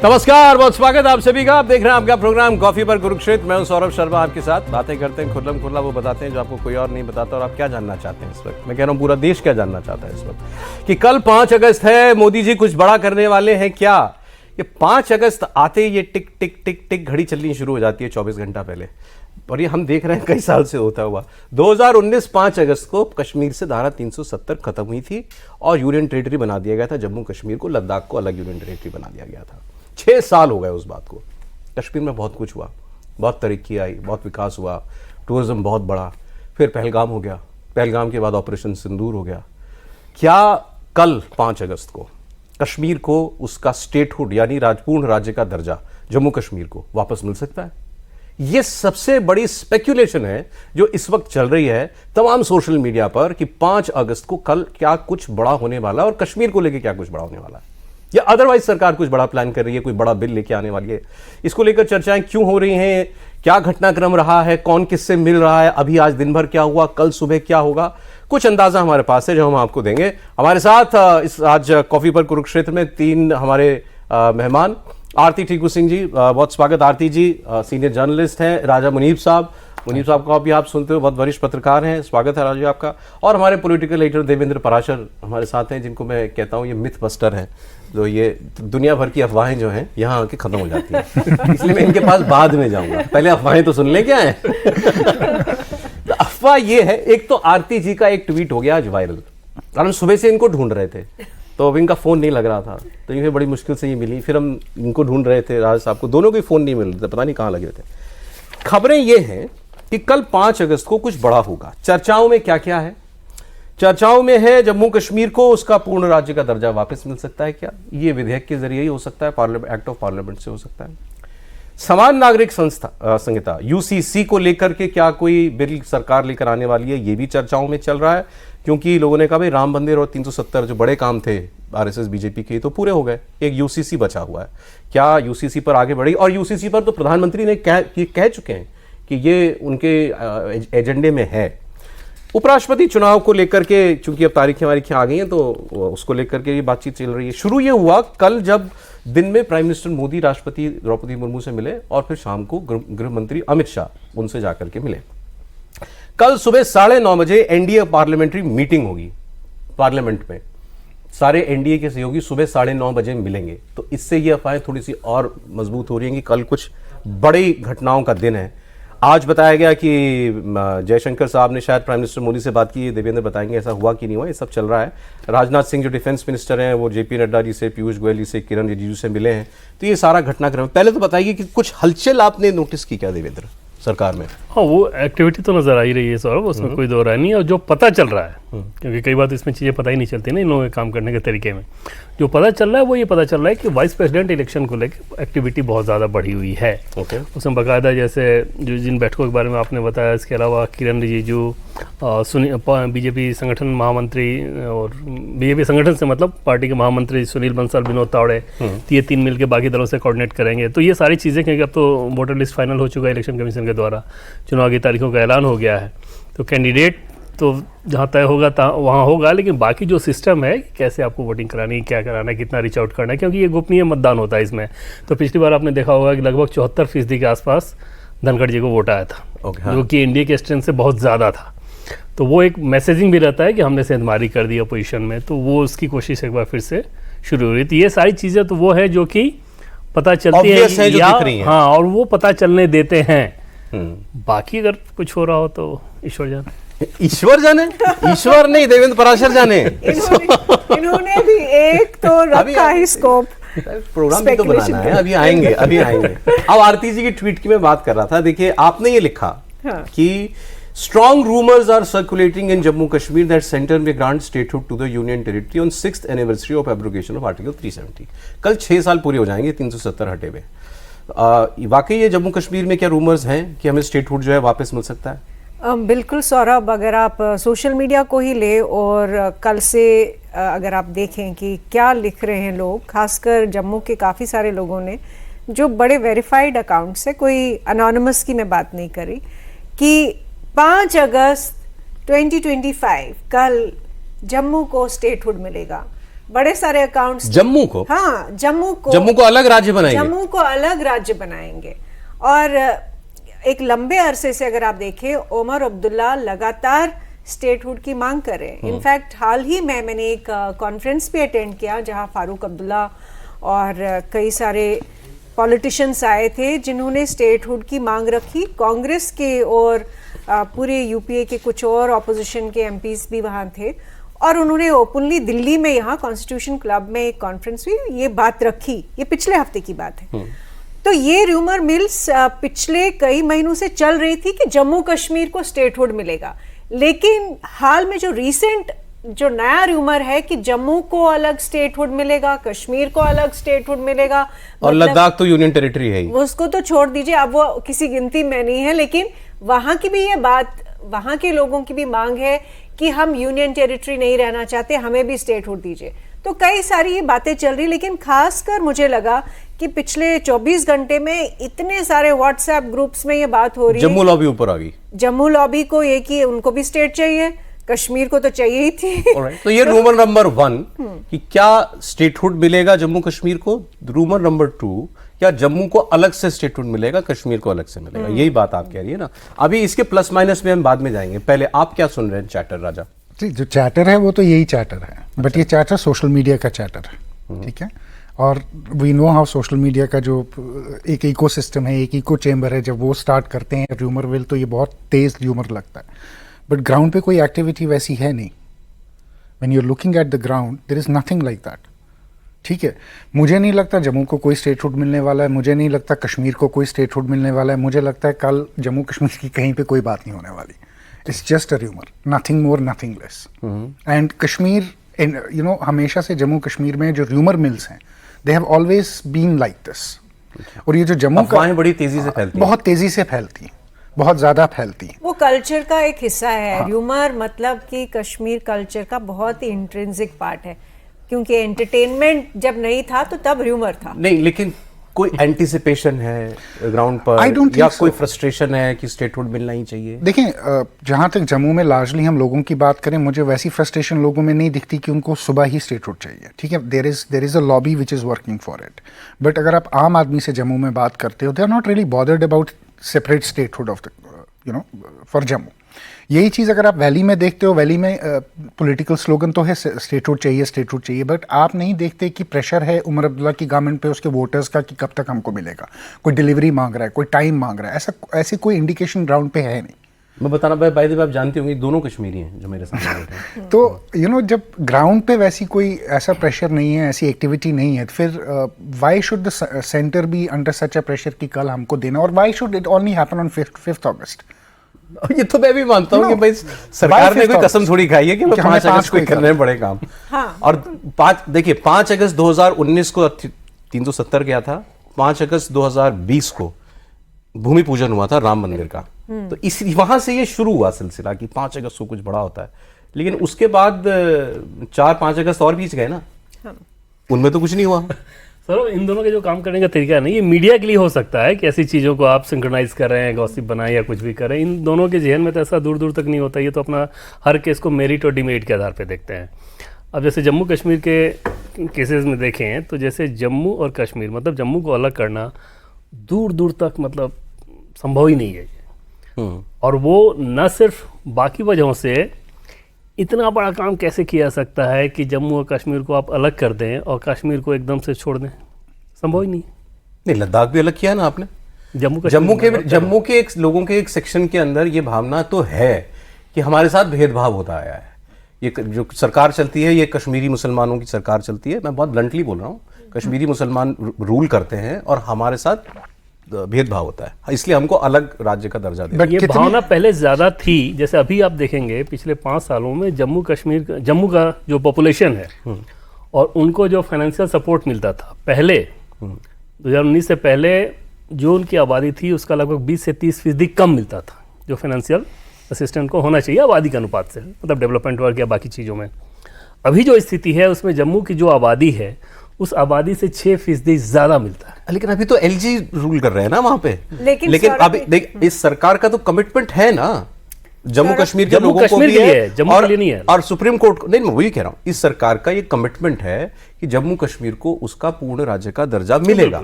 नमस्कार, बहुत स्वागत आप सभी का। आप देख रहे हैं आपका प्रोग्राम कॉफी पर कुरुक्षेत्र। मैं हूं सौरभ शर्मा, आपके साथ बातें करते हैं खुल्लम खुल्ला, वो बताते हैं जो आपको कोई और नहीं बताता। और आप क्या जानना चाहते हैं इस वक्त? मैं कह रहा हूं पूरा देश क्या जानना चाहता है इस वक्त कि कल 5 अगस्त है, मोदी जी कुछ बड़ा करने वाले हैं क्या? ये 5 अगस्त आते ही ये टिक टिक टिक टिक घड़ी चलनी शुरू हो जाती है 24 घंटा पहले। और ये हम देख रहे हैं कई साल से होता हुआ। 2019 5 अगस्त को कश्मीर से धारा 370 खत्म हुई थी और यूनियन टेरिटरी बना दिया गया था। जम्मू कश्मीर को, लद्दाख को अलग यूनियन टेरिटरी बना दिया गया था। 6 साल हो गए उस बात को। कश्मीर में बहुत कुछ हुआ, बहुत तरक्की आई, बहुत विकास हुआ, टूरिज्म बहुत बढ़ा। फिर पहलगाम हो गया, पहलगाम के बाद ऑपरेशन सिंदूर हो गया। क्या कल 5 अगस्त को कश्मीर को उसका स्टेटहुड यानी राजपूर्ण राज्य का दर्जा जम्मू कश्मीर को वापस मिल सकता है? यह सबसे बड़ी स्पेक्यूलेशन है जो इस वक्त चल रही है तमाम सोशल मीडिया पर कि 5 अगस्त को कल क्या कुछ बड़ा होने वाला है और कश्मीर को लेकर क्या कुछ बड़ा होने वाला है, या अदरवाइज सरकार कुछ बड़ा प्लान कर रही है, कोई बड़ा बिल लेके आने वाली है। इसको लेकर चर्चाएं क्यों हो रही हैं, क्या घटनाक्रम रहा है, कौन किससे मिल रहा है, अभी आज दिन भर क्या हुआ, कल सुबह क्या होगा, कुछ अंदाजा हमारे पास है जो हम आपको देंगे। हमारे साथ इस आज कॉफी पर कुरुक्षेत्र में 3 हमारे मेहमान। आरती टीकू सिंह जी, बहुत स्वागत। आरती जी सीनियर जर्नलिस्ट हैं। राजा मुनीब साहब को भी आप सुनते हो, बहुत वरिष्ठ पत्रकार हैं, स्वागत है राजा आपका। और हमारे पॉलिटिकल एडिटर देवेंद्र पराशर हमारे साथ हैं, जिनको मैं कहता हूं ये मिथ बस्टर हैं, जो ये दुनिया भर की अफवाहें जो हैं यहाँ आके खत्म हो जाती हैं। इसलिए मैं इनके पास बाद में जाऊंगा, पहले अफवाहें तो सुन ले क्या है। तो अफवाह ये है, एक तो आरती जी का एक ट्वीट हो गया आज वायरल। हम सुबह से इनको ढूंढ रहे थे तो अब इनका फोन नहीं लग रहा था, तो इन्हें बड़ी मुश्किल से ये मिली। फिर हम इनको ढूंढ रहे थे, राज साहब को, दोनों को फोन नहीं मिल रहे थे, पता नहीं कहाँ लगे थे। खबरें ये हैं कि कल 5 अगस्त को कुछ बड़ा होगा। चर्चाओं में क्या क्या है? चर्चाओं में है जम्मू कश्मीर को उसका पूर्ण राज्य का दर्जा वापस मिल सकता है क्या? ये विधेयक के जरिए ही हो सकता है, पार्लियामेंट एक्ट ऑफ पार्लियामेंट से हो सकता है। समान नागरिक संहिता यूसीसी को लेकर के क्या कोई बिल सरकार लेकर आने वाली है? ये भी चर्चाओं में चल रहा है, क्योंकि लोगों ने कहा भाई राम मंदिर और 370 जो बड़े काम थे आरएसएस बीजेपी के तो पूरे हो गए, एक यूसीसी बचा हुआ है। क्या यूसीसी पर आगे बढ़ी? और यूसीसी पर तो प्रधानमंत्री ने कह चुके हैं कि ये उनके एजेंडे में है। उपराष्ट्रपति चुनाव को लेकर के चूंकि अब तारीखें आ गई हैं तो उसको लेकर के ये बातचीत चल रही है। शुरू ये हुआ कल जब दिन में प्राइम मिनिस्टर मोदी राष्ट्रपति द्रौपदी मुर्मू से मिले और फिर शाम को गृह मंत्री अमित शाह उनसे जाकर के मिले। कल सुबह 9:30 बजे एनडीए पार्लियामेंट्री मीटिंग होगी पार्लियामेंट में। सारे एनडीए के सहयोगी सुबह 9:30 बजे मिलेंगे। तो इससे ये अफवाहें थोड़ी सी और मजबूत हो रही हैं कि कल कुछ बड़ी घटनाओं का दिन है। आज बताया गया कि जयशंकर साहब ने शायद प्राइम मिनिस्टर मोदी से बात की, देवेंद्र बताएंगे ऐसा हुआ कि नहीं हुआ, ये सब चल रहा है। राजनाथ सिंह जो डिफेंस मिनिस्टर हैं वो जेपी नड्डा जी से, पीयूष गोयल जी से, किरण रिजिजू से मिले हैं। तो ये सारा घटनाक्रम पहले तो बताइए कि कुछ हलचल आपने नोटिस की क्या देवेंद्र सरकार में? हाँ, वो एक्टिविटी तो नजर आ ही रही है सौरभ, उसमें कोई दो राय नहीं है। और जो पता चल रहा है, क्योंकि कई बार इसमें चीज़ें पता ही नहीं चलती ना इन लोगों के काम करने के तरीके में, जो पता चल रहा है वो ये पता चल रहा है कि वाइस प्रेसिडेंट इलेक्शन को लेकर एक्टिविटी बहुत ज़्यादा बढ़ी हुई है। उसमें बाकायदा जैसे जो जिन बैठकों के बारे में आपने बताया, इसके अलावा किरण रिजिजू, बीजेपी संगठन महामंत्री, और बीजेपी संगठन से मतलब पार्टी के महामंत्री सुनील बंसल, विनोद तावड़े, ये 3 मिलकर बाकी दलों से कोऑर्डिनेट करेंगे। तो ये सारी चीज़ें, क्योंकि अब तो वोटर लिस्ट फाइनल हो चुका है इलेक्शन कमीशन के द्वारा, चुनाव की तारीखों का ऐलान हो गया है, तो कैंडिडेट तो जहाँ तय होगा वहाँ होगा, लेकिन बाकी जो सिस्टम है कैसे आपको वोटिंग करानी है, क्या कराना है, कितना रीच आउट करना है, क्योंकि ये गोपनीय मतदान होता है इसमें। तो पिछली बार आपने देखा होगा कि लगभग 74% के आसपास धनखड़ जी को वोट आया था, जो कि इंडिया के स्ट्रेंथ से बहुत ज़्यादा था। तो वो एक मैसेजिंग भी रहता है कि हमने सेंधमारी कर दी अपोजिशन में, तो वो उसकी कोशिश एक बार फिर से शुरू हो रही थी। ये सारी चीज़ें तो वो है जो कि पता चलती है या हाँ, और वो पता चलने देते हैं। बाकी अगर कुछ हो रहा हो तो ईश्वर जाने। ईश्वर जाने? ईश्वर नहीं, देवेंद्र पराशर जाने। इन्होंने भी एक तो रखा है स्कोप, प्रोग्राम भी तो बनाना है। अभी आएंगे। अब आरती जी की ट्वीट की मैं बात कर रहा था। देखिए आपने ये लिखा कि strong rumours are circulating in Jammu Kashmir that centre may grant statehood to the union territory on 6th anniversary of abrogation of article 370। कल 6 साल पूरे हो जाएंगे 370 हटे हुए। वाकई ये जम्मू कश्मीर में क्या रूमर्स हैं कि हमें स्टेटहुड जो है वापस मिल सकता है? बिल्कुल सौरभ, अगर आप सोशल मीडिया को ही ले और कल से अगर आप देखें कि क्या लिख रहे हैं लोग, खासकर जम्मू के काफ़ी सारे लोगों ने जो बड़े वेरीफाइड अकाउंट से, कोई अनोनिमस की मैं बात नहीं करी, कि 5 अगस्त 2025 कल जम्मू को स्टेटहुड मिलेगा। बड़े सारे अकाउंट्स, जम्मू को, हाँ जम्मू को अलग राज्य बनाएंगे, जम्मू को अलग राज्य बनाएंगे। और एक लंबे अरसे से अगर आप देखें, ओमर अब्दुल्ला लगातार स्टेटहुड की मांग कर रहे हैं। इनफैक्ट हाल ही में मैंने एक कॉन्फ्रेंस भी अटेंड किया जहां फारूक अब्दुल्ला और कई सारे पॉलिटिशियंस आए थे जिन्होंने स्टेटहुड की मांग रखी। कांग्रेस के और पूरे यूपीए के कुछ और ऑपोजिशन के एमपीज भी वहां थे और उन्होंने ओपनली दिल्ली में यहाँ कॉन्स्टिट्यूशन क्लब में एक कॉन्फ्रेंस हुई, ये बात रखी। ये पिछले हफ्ते की बात है। तो ये रूमर मिल्स पिछले कई महीनों से चल रही थी कि जम्मू कश्मीर को स्टेटहुड मिलेगा, लेकिन हाल में जो रीसेंट जो नया रूमर है कि जम्मू को अलग स्टेटहुड मिलेगा, कश्मीर को अलग स्टेटहुड मिलेगा, और लद्दाख तो यूनियन टेरिटरी है ही, उसको तो छोड़ दीजिए, अब वो किसी गिनती में नहीं है। लेकिन वहां की भी ये बात, वहां के लोगों की भी मांग है कि हम यूनियन टेरिटरी नहीं रहना चाहते, हमें भी स्टेटहुड दीजिए। तो कई सारी ये बातें चल रही, लेकिन खासकर मुझे लगा कि पिछले 24 घंटे में इतने सारे व्हाट्सएप ग्रुप्स में ये बात हो रही है। जम्मू लॉबी ऊपर आ गई, जम्मू लॉबी को ये कि उनको भी स्टेट चाहिए, कश्मीर को तो चाहिए ही थी। तो ये रूमर नंबर 1 कि क्या स्टेटहुड मिलेगा जम्मू कश्मीर को। रूमर नंबर 2, क्या जम्मू को अलग से स्टेटहुड मिलेगा, कश्मीर को अलग से मिलेगा। यही बात आप कह रही है ना। अभी इसके प्लस माइनस में हम बाद में जाएंगे, पहले आप क्या सुन रहे हैं चैटर राजा? जी, जो चैटर है वो तो यही चैटर है, बट ये चैटर सोशल मीडिया का चैटर है, ठीक है। और we know how social media का जो एक इकोसिस्टम है, एक इको चेम्बर है, जब वो स्टार्ट करते हैं र्यूमर विल, तो ये बहुत तेज र्यूमर लगता है। बट ग्राउंड पे कोई एक्टिविटी वैसी है नहीं। When you are looking at the ground there is nothing like that, ठीक है। मुझे नहीं लगता जम्मू को कोई स्टेटहुड मिलने वाला है, मुझे नहीं लगता कश्मीर को कोई स्टेटहुड मिलने वाला है। मुझे लगता है कल जम्मू कश्मीर की कहीं पे कोई बात नहीं होने वाली। It's just a rumour, nothing more nothing less. And Kashmir, you know, हमेशा से जम्मू कश्मीर में जो र्यूमर मिल्स हैं, they have always been like this. और ये जो जम्मू का बड़ी तेजी से फैलती, बहुत तेजी से फैलती, बहुत ज्यादा फैलती। वो कल्चर का एक हिस्सा है। र्यूमर मतलब कि कश्मीर कल्चर का बहुत ही इंट्रिंसिक पार्ट है, क्योंकि एंटरटेनमेंट जब नहीं था तो तब र्यूमर था। नहीं, लेकिन कोई एंटिसिपेशन है ग्राउंड पर या कोई फ्रस्ट्रेशन है कि स्टेटहुड मिलना ही चाहिए? देखें, जहाँ तक जम्मू में लार्जली हम लोगों की बात करें, मुझे वैसी फ्रस्ट्रेशन लोगों में नहीं दिखती कि उनको सुबह ही स्टेटहुड चाहिए, ठीक है। There is a lobby which is working for it. But अगर आप आम आदमी से जम्मू में बात करते हो, they are not really bothered about separate statehood of the, you know, for Jammu. यही चीज़ अगर आप वैली में देखते हो, वैली में पॉलिटिकल स्लोगन तो है स्टेटहुड चाहिए, स्टेटहुड चाहिए, बट आप नहीं देखते कि प्रेशर है उमर अब्दुल्ला की गवर्नमेंट पे, उसके वोटर्स का, कि कब तक हमको मिलेगा। कोई डिलीवरी मांग रहा है, कोई टाइम मांग रहा है, ऐसी कोई इंडिकेशन ग्राउंड पे है नहीं। मैं बताना भाई, बाय द वे आप जानते होंगे दोनों कश्मीरी हैं जो मेरे सामने बैठे हैं। तो यू नो, जब ग्राउंड पे वैसी कोई ऐसा प्रेशर नहीं है, ऐसी एक्टिविटी नहीं है, फिर why should the centre be under such a pressure कि कल हमको देना, और why should it only happen on 5th अगस्त? ये तो मैं भी मानता हूँ कि भाई सरकार ने कोई कसम थोड़ी खाई है कि 5 अगस्त को करने बड़े काम। हाँ। और 5 अगस्त 2019 को 370 गया था, 5 अगस्त 2020 को भूमि पूजन हुआ था राम मंदिर का। तो इस वहां से ये शुरू हुआ सिलसिला कि 5 अगस्त को कुछ बड़ा होता है। लेकिन उसके बाद 4-5 अगस्त और बीच गए ना, उनमें तो कुछ नहीं हुआ। सर, इन दोनों के जो काम करने का तरीका है ना, ये मीडिया के लिए हो सकता है कि ऐसी चीज़ों को आप सिंक्रोनाइज कर रहे हैं, गॉसिप बनाएं या कुछ भी करें। इन दोनों के जहन में तो ऐसा दूर दूर तक नहीं होता। ये तो अपना हर केस को मेरिट और डिमेरिट के आधार पे देखते हैं। अब जैसे जम्मू कश्मीर के केसेस में देखें तो जैसे जम्मू और कश्मीर, मतलब जम्मू को अलग करना दूर दूर तक मतलब संभव ही नहीं है। और वो न सिर्फ बाकी वजहों से, इतना बड़ा काम कैसे किया सकता है कि जम्मू और कश्मीर को आप अलग कर दें और कश्मीर को एकदम से छोड़ दें, संभव ही नहीं। लद्दाख भी अलग किया ना आपने। जम्मू के एक लोगों के एक सेक्शन के अंदर ये भावना तो है कि हमारे साथ भेदभाव होता आया है। ये जो सरकार चलती है, ये कश्मीरी मुसलमानों की सरकार चलती है। मैं बहुत ब्लंटली बोल रहा हूँ, कश्मीरी मुसलमान रूल करते हैं और हमारे साथ भेदभाव होता है, इसलिए हमको अलग राज्य का दर्जा दें। ये भावना पहले ज्यादा थी। जैसे अभी आप देखेंगे पिछले 5 सालों में जम्मू का जो पॉपुलेशन है और उनको जो फाइनेंशियल सपोर्ट मिलता था पहले 2019 से पहले, जो उनकी आबादी थी उसका लगभग 20 से 30% कम मिलता था जो फाइनेंशियल असिस्टेंट को होना चाहिए आबादी के अनुपात से, मतलब डेवलपमेंट वर्क या बाकी चीज़ों में। अभी जो स्थिति है उसमें जम्मू की जो आबादी है उस आबादी से 6% ज़्यादा मिलता है। लेकिन अभी तो एलजी रूल कर रहे हैं ना वहां पे। लेकिन अभी देख, इस सरकार का तो कमिटमेंट है ना जम्मू कश्मीर के जम्मू लोगों को कश्मीर भी के लिए है, है, जम्मू के लिए नहीं है। और सुप्रीम कोर्ट को, नहीं मैं वही कह रहा हूं, इस सरकार का ये कमिटमेंट है कि जम्मू कश्मीर को उसका पूर्ण राज्य का दर्जा मिलेगा।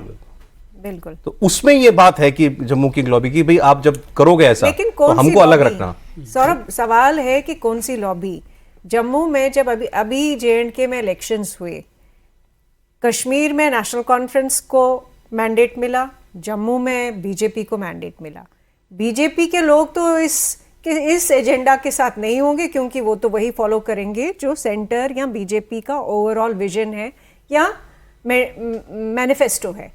बिल्कुल। तो उसमें ये बात है कि जम्मू की लॉबी की भाई आप जब करोगे ऐसा लेकिन तो कौन सी हमको अलग लॉबी? रखना। सौरभ, सवाल है कि कौन सी लॉबी? जम्मू में जब अभी J&K में इलेक्शंस हुए, कश्मीर में नेशनल कॉन्फ्रेंस को मैंडेट मिला, जम्मू में बीजेपी को मैंडेट मिला। बीजेपी के लोग तो इस एजेंडा के साथ नहीं होंगे, क्योंकि वो तो वही फॉलो करेंगे जो सेंटर या बीजेपी का ओवरऑल विजन है या मैनिफेस्टो है।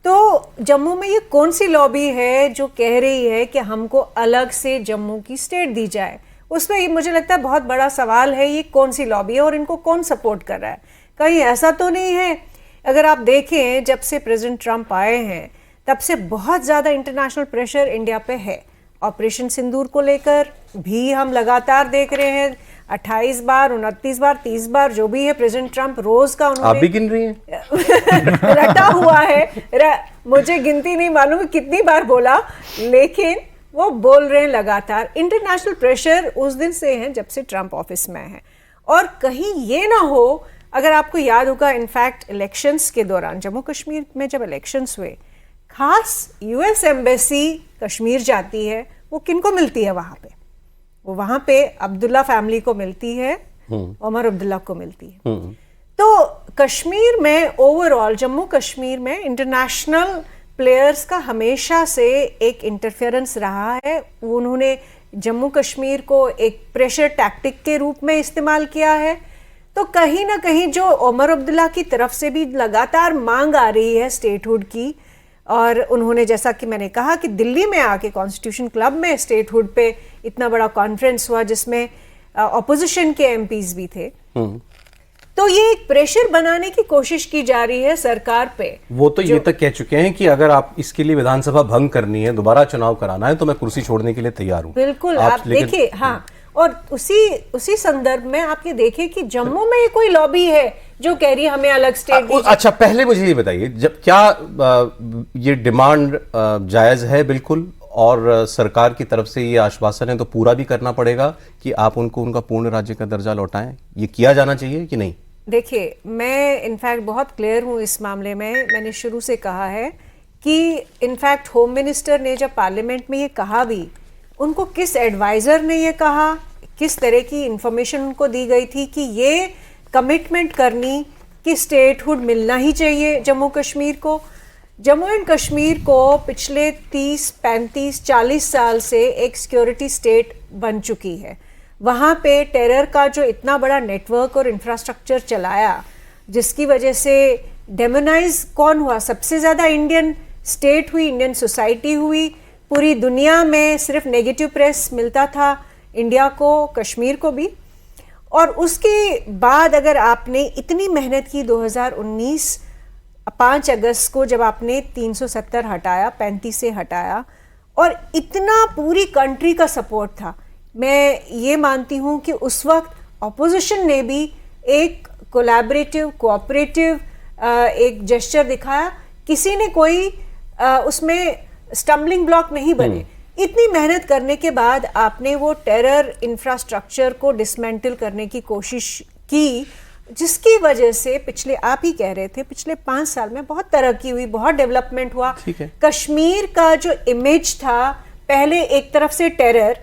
तो जम्मू में ये कौन सी लॉबी है जो कह रही है कि हमको अलग से जम्मू की स्टेट दी जाए? उसमें मुझे लगता है बहुत बड़ा सवाल है, ये कौन सी लॉबी है और इनको कौन सपोर्ट कर रहा है? कहीं ऐसा तो नहीं है, अगर आप देखें जब से प्रेसिडेंट ट्रंप आए हैं तब से बहुत ज़्यादा इंटरनेशनल प्रेशर इंडिया पे है। ऑपरेशन सिंदूर को लेकर भी हम लगातार देख रहे हैं, 28 बार, 29 बार, 30 बार जो भी है प्रेसिडेंट ट्रंप रोज का उन्होंने आप भी गिन रही हैं? रटा हुआ है, मुझे गिनती नहीं मालूम कितनी बार बोला, लेकिन वो बोल रहे हैं लगातार। इंटरनेशनल प्रेशर उस दिन से है जब से ट्रंप ऑफिस में है। और कहीं ये ना हो, अगर आपको याद होगा, इनफैक्ट इलेक्शंस के दौरान जम्मू कश्मीर में जब इलेक्शंस हुए, खास यूएस एम्बेसी कश्मीर जाती है, वो किनको मिलती है वहां पे? वो वहां पे अब्दुल्ला फैमिली को मिलती है, उमर अब्दुल्ला को मिलती है। तो कश्मीर में ओवरऑल, जम्मू कश्मीर में इंटरनेशनल प्लेयर्स का हमेशा से एक इंटरफेरेंस रहा है। उन्होंने जम्मू कश्मीर को एक प्रेशर टैक्टिक के रूप में इस्तेमाल किया है। तो कहीं ना कहीं जो उमर अब्दुल्ला की तरफ से भी लगातार मांग आ रही है स्टेटहुड की, और उन्होंने जैसा कि मैंने कहा कि दिल्ली में आके कॉन्स्टिट्यूशन क्लब में स्टेटहुड पे इतना बड़ा कॉन्फ्रेंस हुआ जिसमें ऑपोजिशन के एमपीज भी थे। तो ये एक प्रेशर बनाने की कोशिश की जा रही है सरकार पे। वो तो ये तक कह चुके हैं कि अगर आप इसके लिए विधानसभा भंग करनी है, दोबारा चुनाव कराना है, तो मैं कुर्सी छोड़ने के लिए तैयार हूं। बिल्कुल, आप देखिए, हाँ, और उसी संदर्भ में आप ये देखिए कि जम्मू में ये कोई लॉबी है जो कह रही है हमें अलग स्टेट। अच्छा, पहले मुझे ये बताइए, जब क्या ये डिमांड जायज है बिल्कुल, और सरकार की तरफ से ये आश्वासन है तो पूरा भी करना पड़ेगा कि आप उनको उनका पूर्ण राज्य का दर्जा लौटाएं? ये किया जाना चाहिए कि नहीं? देखिए, मैं इनफैक्ट बहुत क्लियर हूँ इस मामले में। मैंने शुरू से कहा है कि इनफैक्ट होम मिनिस्टर ने जब पार्लियामेंट में ये कहा भी, उनको किस एडवाइज़र ने ये कहा, किस तरह की इंफॉर्मेशन उनको दी गई थी कि ये कमिटमेंट करनी कि स्टेटहुड मिलना ही चाहिए जम्मू कश्मीर को। जम्मू एंड कश्मीर को पिछले 30, 35, 40 साल से एक सिक्योरिटी स्टेट बन चुकी है। वहाँ पे टेरर का जो इतना बड़ा नेटवर्क और इंफ्रास्ट्रक्चर चलाया, जिसकी वजह से डेमोनाइज कौन हुआ? सबसे ज़्यादा इंडियन स्टेट हुई, इंडियन सोसाइटी हुई। पूरी दुनिया में सिर्फ नेगेटिव प्रेस मिलता था इंडिया को, कश्मीर को भी। और उसके बाद अगर आपने इतनी मेहनत की 2019 5 अगस्त को, जब आपने 370 हटाया, 35 से हटाया, और इतना पूरी कंट्री का सपोर्ट था, मैं ये मानती हूँ कि उस वक्त ऑपोजिशन ने भी एक कोलैबोरेटिव, कोऑपरेटिव एक जेस्चर दिखाया। किसी ने कोई उसमें स्टम्बलिंग ब्लॉक नहीं बने। इतनी मेहनत करने के बाद आपने वो टेरर इंफ्रास्ट्रक्चर को डिसमेंटल करने की कोशिश की, जिसकी वजह से पिछले, आप ही कह रहे थे, पिछले 5 साल में बहुत तरक्की हुई, बहुत डेवलपमेंट हुआ। कश्मीर का जो इमेज था, पहले एक तरफ से टेरर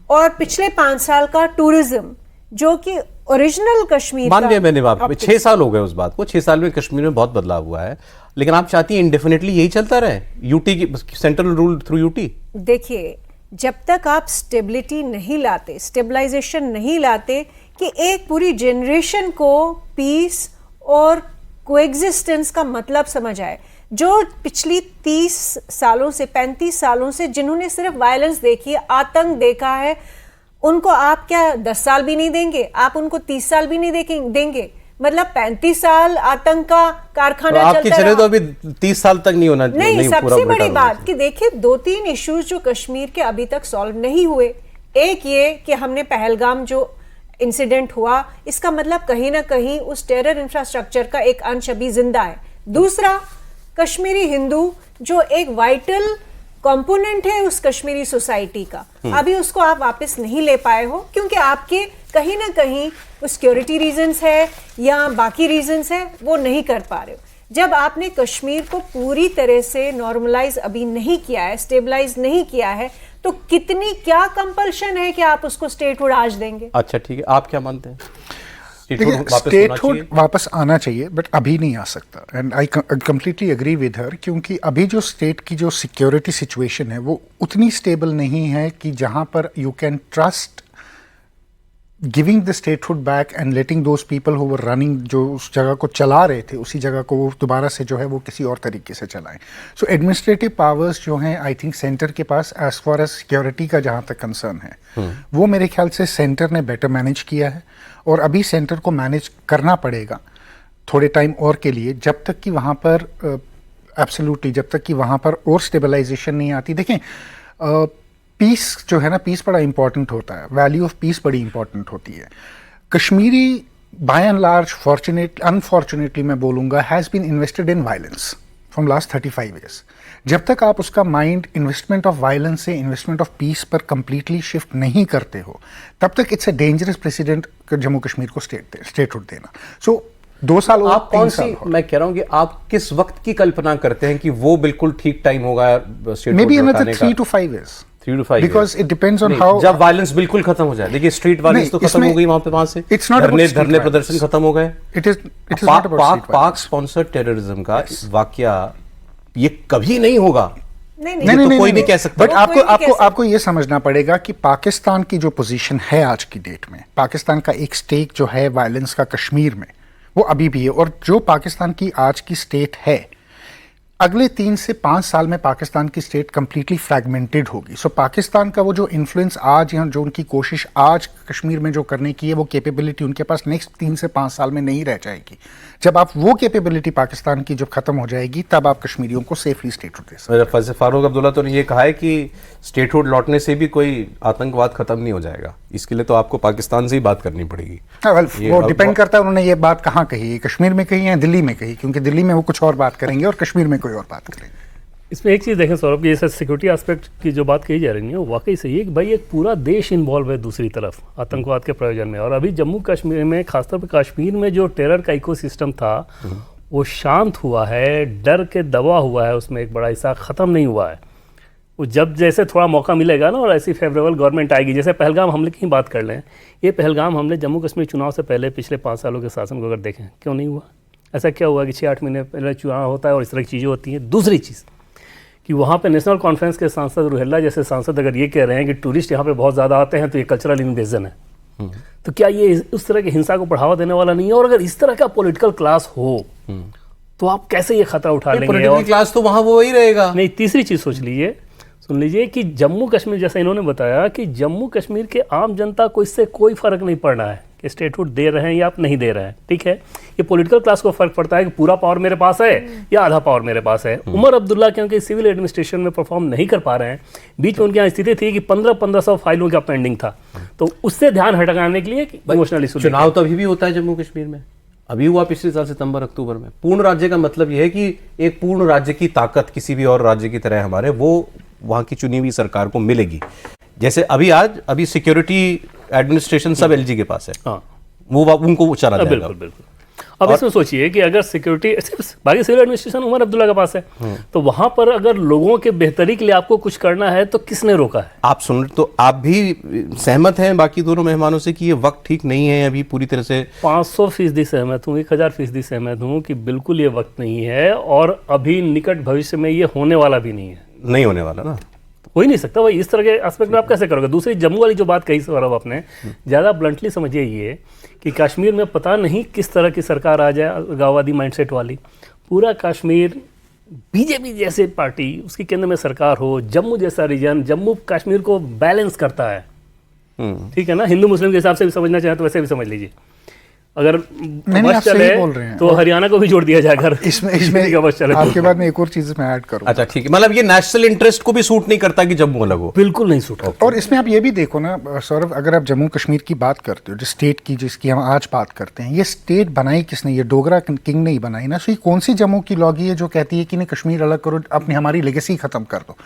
और पिछले 5 साल का टूरिज्म, जो कि ओरिजिनल कश्मीर मान लिया मैंने, बात 6 साल हो गए उस बात को। 6 साल में कश्मीर में बहुत बदलाव हुआ है, लेकिन आप चाहती हैं इंडेफिनेटली यही चलता रहे, यूटी की सेंट्रल रूल थ्रू यूटी? देखिए, जब तक आप स्टेबिलिटी नहीं लाते, स्टेबलाइजेशन नहीं लाते कि एक पूरी जनरेशन को पीस और कोएग्जिस्टेंस का मतलब समझ आए, जो पिछली 30 सालों से, 35 सालों से जिन्होंने सिर्फ वायलेंस देखी है, आतंक देखा है, उनको आप क्या 10 साल भी नहीं देंगे? आप उनको 30 साल भी नहीं देंगे? मतलब 35 साल आतंक का कारखाना चलता आपकी चले तो अभी 30 साल तक नहीं होना। नहीं, सबसे बड़ी बात कि देखिए, 2-3 इश्यूज जो कश्मीर के अभी तक सॉल्व नहीं हुए। एक ये कि हमने पहलगाम जो इंसिडेंट हुआ, इसका मतलब कहीं ना कहीं उस टेरर इंफ्रास्ट्रक्चर का एक अंश अभी जिंदा है। दूसरा, कश्मीरी हिंदू जो एक वाइटल कंपोनेंट है उस कश्मीरी सोसाइटी का, अभी उसको आप वापस नहीं ले पाए हो क्योंकि आपके कहीं ना कहीं वो सिक्योरिटी रीजंस है या बाकी रीजंस है, वो नहीं कर पा रहे हो। जब आपने कश्मीर को पूरी तरह से नॉर्मलाइज अभी नहीं किया है, स्टेबलाइज नहीं किया है, तो कितनी क्या कंपल्शन है कि आप उसको स्टेटहुड आज देंगे? अच्छा ठीक है, आप क्या मानते हैं? स्टेटहुड वापस आना चाहिए बट अभी नहीं आ सकता, and I completely agree with her, क्योंकि अभी जो स्टेट की जो सिक्योरिटी सिचुएशन है वो उतनी स्टेबल नहीं है कि जहां पर you can trust giving the statehood back and letting those people who were running, जो उस जगह को चला रहे थे उसी जगह को वो दोबारा से जो है वो किसी और तरीके से चलाएं। सो एडमिनिस्ट्रेटिव पावर्स जो हैं आई थिंक सेंटर के पास एज फार एज सिक्योरिटी का जहाँ तक कंसर्न है वो मेरे ख्याल से सेंटर ने बेटर मैनेज किया है, और अभी सेंटर को मैनेज करना पड़ेगा थोड़े टाइम और के लिए, जब तक कि वहाँ पर एब्सोल्युटली जब तक कि वहाँ पर और स्टेबलाइजेशन नहीं आती। देखें पीस जो है ना, पीस बड़ा इंपॉर्टेंट होता है, वैल्यू ऑफ पीस बड़ी इंपॉर्टेंट होती है। Kashmiri by and large unfortunately मैं बोलूँगा has been invested in violence from last 35 years. जब तक आप उसका माइंड इन्वेस्टमेंट ऑफ वायलेंस से इन्वेस्टमेंट ऑफ पीस पर कंप्लीटली शिफ्ट नहीं करते हो, तब तक it's a dangerous precedent Jammu Kashmir को स्टेटहुड देना। सो 2 साल और आप कौन सी, मैं कह रहा हूं कि आप किस वक्त की कल्पना करते हैं कि वो बिल्कुल ठीक टाइम होगा statehood? May be another 3 to 5 years, 3 to 5 because it depends on how, जब वायलेंस बिल्कुल खत्म हो जाए। देखिए स्ट्रीट वायलेंस तो खत्म हो गई वहां से, धरने प्रदर्शन खत्म हो गए। it is not about street पाक स्पॉन्सर्ड टेररिज्म का वाकया ये कभी नहीं होगा। नहीं, तो कोई नहीं कह सकता। बट आपको ये समझना पड़ेगा कि पाकिस्तान की जो पोजीशन है आज की डेट में, पाकिस्तान का एक स्टेक जो है वायलेंस का कश्मीर में, वो अभी भी है। और जो पाकिस्तान की आज की स्टेट है, अगले 3 से 5 साल में पाकिस्तान की स्टेट कंप्लीटली फ्रैगमेंटेड होगी। सो पाकिस्तान का वो जो इन्फ्लुएंस आज या जो उनकी कोशिश आज कश्मीर में जो करने की है, वो कैपेबिलिटी उनके पास नेक्स्ट 3 से 5 साल में नहीं रह जाएगी। जब आप वो कैपेबिलिटी पाकिस्तान की जब खत्म हो जाएगी, तब आप कश्मीरियों को सेफली स्टेटहुड दे सकते हैं। फैज़ फारूक अब्दुल्ला तो ने ये कहा है कि स्टेटहुड लौटने से भी कोई आतंकवाद खत्म नहीं हो जाएगा, इसके लिए तो आपको पाकिस्तान से ही बात करनी पड़ेगी। वो डिपेंड करता है उन्होंने ये बात कहाँ कही है, कश्मीर में कही है, दिल्ली में कही, क्योंकि दिल्ली में वो कुछ और बात करेंगे और कश्मीर में कोई और बात करेंगे। इसमें एक चीज़ देखें सौरभ, ये सिक्योरिटी एस्पेक्ट की जो बात कही जा रही है वो वाकई सही है कि भाई एक पूरा देश इन्वॉल्व है दूसरी तरफ आतंकवाद के प्रयोजन में। और अभी जम्मू कश्मीर में, खासतौर पर कश्मीर में जो टेरर का इकोसिस्टम था वो शांत हुआ है, डर के दबा हुआ है, उसमें एक बड़ा हिस्सा ख़त्म नहीं हुआ है। वो जब जैसे थोड़ा मौका मिलेगा ना और ऐसी फेवरेबल गवर्नमेंट आएगी, जैसे पहलगाम हमले की बात कर लें, ये पहलगाम हमले जम्मू कश्मीर चुनाव से पहले पिछले 5 सालों के शासन को अगर देखें, क्यों नहीं हुआ? ऐसा क्या हुआ कि 6-8 महीने पहले चुनाव होता है और इस तरह की चीज़ें होती हैं। दूसरी चीज़ कि वहाँ पे नेशनल कॉन्फ्रेंस के सांसद रुहेल्ला जैसे सांसद अगर ये कह रहे हैं कि टूरिस्ट यहाँ पे बहुत ज़्यादा आते हैं तो ये कल्चरल इन्वेजन है, तो क्या ये उस तरह की हिंसा को बढ़ावा देने वाला नहीं है? और अगर इस तरह का पॉलिटिकल क्लास हो तो आप कैसे ये खतरा उठा लेंगे? पॉलिटिकल क्लास तो वहाँ वो ही रहेगा। नहीं, तीसरी चीज़ सोच लीजिए, सुन लीजिए कि जम्मू कश्मीर, जैसा इन्होंने बताया कि जम्मू कश्मीर के आम जनता को इससे कोई फर्क नहीं पड़ रहा है कि स्टेटहुड दे रहे हैं या आप नहीं दे रहे हैं, ठीक है। ये पॉलिटिकल क्लास को फर्क पड़ता है कि पूरा पावर मेरे पास है या आधा पावर मेरे पास है। उमर अब्दुल्ला क्योंकि सिविल एडमिनिस्ट्रेशन में परफॉर्म नहीं कर पा रहे हैं, बीच में उनकी यहाँ स्थिति थी कि 1500 फाइलों का पेंडिंग था, तो उससे ध्यान हटाने के लिए इमोशनल इशू। चुनाव तो अभी भी होता है जम्मू कश्मीर में, अभी हुआ पिछले साल सितंबर अक्टूबर में। पूर्ण राज्य का मतलब यह है कि एक पूर्ण राज्य की ताकत किसी भी और राज्य की तरह हमारे वो वहां की चुनी हुई सरकार को मिलेगी। जैसे अभी सिक्योरिटी एडमिनिस्ट्रेशन सब एलजी के पास है, हाँ, वो उनको चला जाएगा। बिल्कुल बिल्कुल। अब इसमें सोचिए कि अगर सिक्योरिटी बाकी सिविल एडमिनिस्ट्रेशन उमर अब्दुल्ला के पास है, तो वहां पर अगर लोगों के बेहतरी के लिए आपको कुछ करना है तो किसने रोका है? आप सुन, तो आप भी सहमत हैं बाकी दोनों मेहमानों से कि ये वक्त ठीक नहीं है अभी पूरी तरह से? 500% सहमत हूँ, 1000% सहमत हूँ कि बिल्कुल ये वक्त नहीं है, और अभी निकट भविष्य में ये होने वाला भी नहीं है। नहीं होने वाला ना, हो ही नहीं सकता भाई। इस तरह के एस्पेक्ट में आप कैसे करोगे? दूसरी जम्मू वाली जो बात कही सौरभ आपने, ज़्यादा ब्लंटली समझिए ये कि कश्मीर में पता नहीं किस तरह की सरकार आ जाए, अलगाववादी माइंडसेट वाली। पूरा कश्मीर बीजेपी जैसे पार्टी, उसकी केंद्र में सरकार हो, जम्मू जैसा रीजन, जम्मू कश्मीर को बैलेंस करता है, ठीक है ना। हिंदू मुस्लिम के हिसाब से भी समझना चाहें तो वैसे भी समझ लीजिए। अगर नहीं, बस आप सही चले बोल रहे हैं। तो हरियाणा को भी जोड़ दिया जाएगा इसमें का बस चले तो। आपके बाद में एक और चीज मैं ऐड करूँ। अच्छा ठीक है, मतलब ये नेशनल इंटरेस्ट को भी सूट नहीं करता कि जम्मू अलग हो। बिल्कुल नहीं सूट करता। और इसमें आप ये भी देखो ना सौरभ, अगर आप जम्मू कश्मीर की बात करते हो, जो स्टेट की जिसकी हम आज बात करते हैं, ये स्टेट बनाई किसने? ये डोगरा किंग ने ही बनाई ना। सो ये कौन सी जम्मू की लॉगी है जो कहती है कि नहीं कश्मीर अलग करो, अपनी हमारी लेगेसी खत्म कर दो?